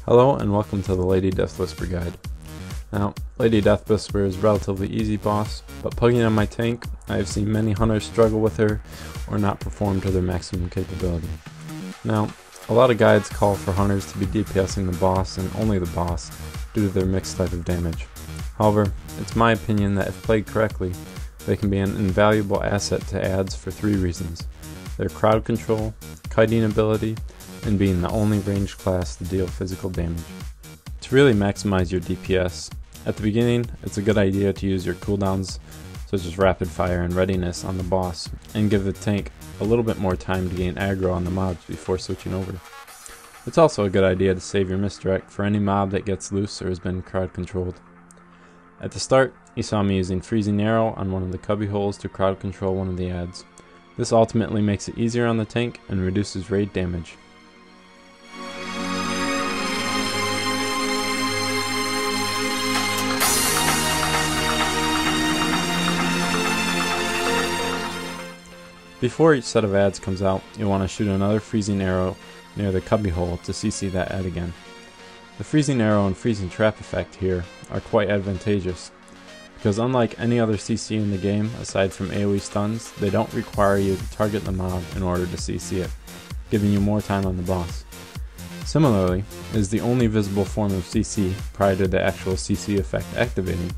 Hello and welcome to the Lady Deathwhisper guide. Now, Lady Deathwhisper is a relatively easy boss, but plugging on my tank, I have seen many hunters struggle with her or not perform to their maximum capability. Now, a lot of guides call for hunters to be DPSing the boss and only the boss due to their mixed type of damage. However, it's my opinion that if played correctly, they can be an invaluable asset to adds for three reasons: their crowd control, kiting ability, and being the only ranged class to deal physical damage. To really maximize your DPS, at the beginning it's a good idea to use your cooldowns such as rapid fire and readiness on the boss and give the tank a little bit more time to gain aggro on the mobs before switching over. It's also a good idea to save your misdirect for any mob that gets loose or has been crowd controlled. At the start, you saw me using Freezing Arrow on one of the cubby holes to crowd control one of the adds. This ultimately makes it easier on the tank and reduces raid damage. Before each set of adds comes out, you'll want to shoot another Freezing Arrow near the cubby hole to CC that add again. The Freezing Arrow and Freezing Trap effect here are quite advantageous, because unlike any other CC in the game aside from AoE stuns, they don't require you to target the mob in order to CC it, giving you more time on the boss. Similarly, it is the only visible form of CC prior to the actual CC effect activating,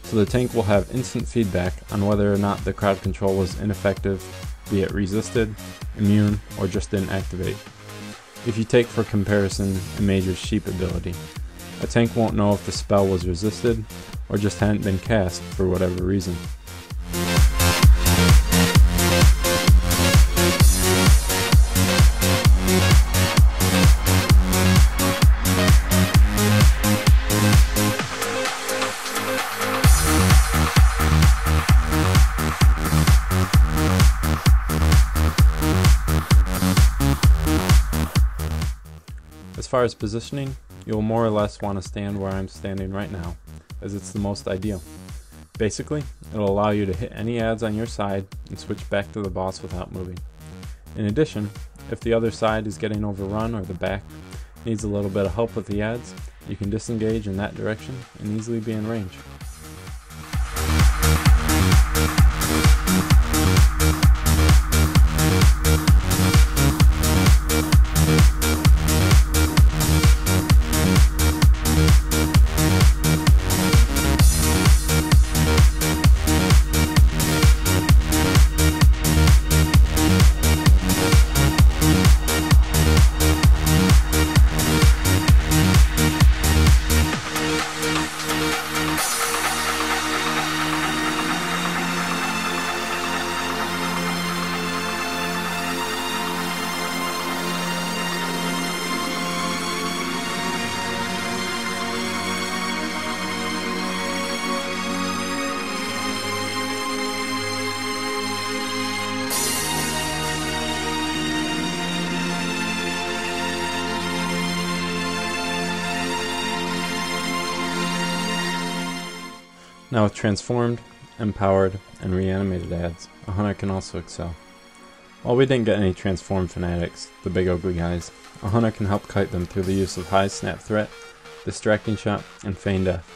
so the tank will have instant feedback on whether or not the crowd control was ineffective, be it resisted, immune, or just didn't activate. If you take for comparison a Mage's Sheep ability, a tank won't know if the spell was resisted or just hadn't been cast for whatever reason. As far as positioning, you'll more or less want to stand where I'm standing right now, as it's the most ideal. Basically, it'll allow you to hit any adds on your side and switch back to the boss without moving. In addition, if the other side is getting overrun or the back needs a little bit of help with the adds, you can disengage in that direction and easily be in range. Now with transformed, empowered, and reanimated adds, a hunter can also excel. While we didn't get any transformed fanatics, the big ugly guys, a hunter can help kite them through the use of high snap threat, distracting shot, and feign death.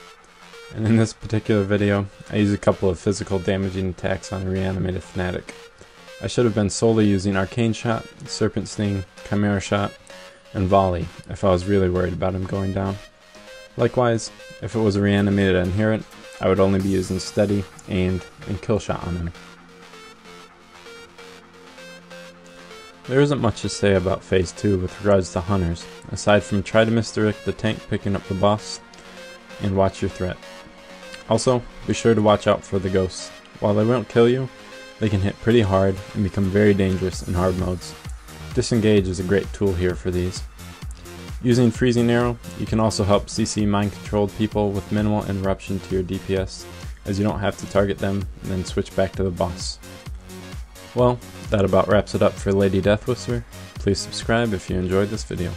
And in this particular video, I use a couple of physical damaging attacks on a reanimated fanatic. I should have been solely using arcane shot, serpent sting, chimera shot, and volley if I was really worried about him going down. Likewise, if it was a reanimated adherent, I would only be using steady, aimed, and kill shot on him. There isn't much to say about Phase 2 with regards to hunters, aside from try to misdirect the tank picking up the boss, and watch your threat. Also, be sure to watch out for the ghosts. While they won't kill you, they can hit pretty hard and become very dangerous in hard modes. Disengage is a great tool here for these. Using Freezing Arrow, you can also help CC mind-controlled people with minimal interruption to your DPS, as you don't have to target them and then switch back to the boss. Well, that about wraps it up for Lady Deathwhisper. Please subscribe if you enjoyed this video.